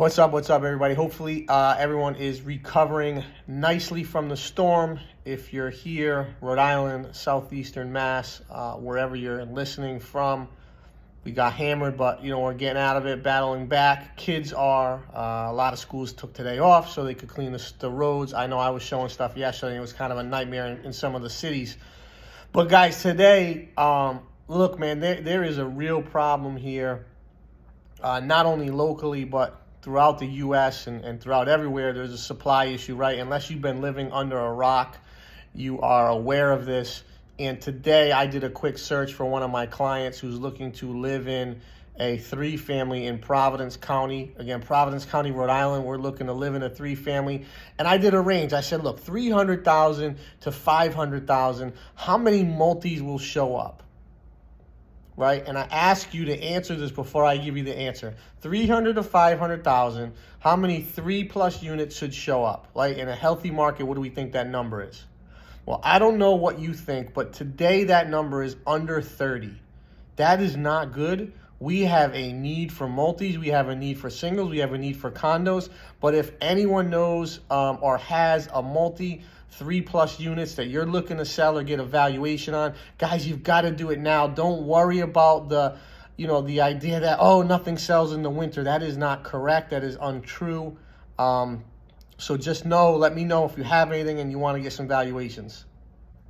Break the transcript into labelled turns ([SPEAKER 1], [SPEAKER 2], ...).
[SPEAKER 1] What's up, everybody? Hopefully, everyone is recovering nicely from the storm. If you're here, Rhode Island, southeastern Mass, wherever you're listening from, we got hammered, but we're getting out of it, battling back. Kids are. A lot of schools took today off so they could clean the roads. I know I was showing stuff yesterday. It was kind of a nightmare in some of the cities. But guys, today, look, man, there is a real problem here, not only locally, but throughout the U.S. and throughout everywhere. There's a supply issue, right? Unless you've been living under a rock, you are aware of this. And today I did a quick search for one of my clients who's looking to live in a 3-family in Providence County. Again, Providence County, Rhode Island. We're looking to live in a 3-family. And I did a range. I said, look, $300,000 to $500,000. How many multis will show up? Right? And I ask you to answer this before I give you the answer. $300,000 to $500,000. How many 3+ units should show up? Right? In a healthy market, what do we think that number is? Well, I don't know what you think, but today that number is under 30. That is not good. We have a need for multis. We have a need for singles. We have a need for condos. But if anyone knows or has a multi 3+ units that you're looking to sell or get a valuation on, guys, you've got to do it now. Don't worry about the idea that, oh, nothing sells in the winter. That is not correct. That is untrue. So just let me know if you have anything and you want to get some valuations.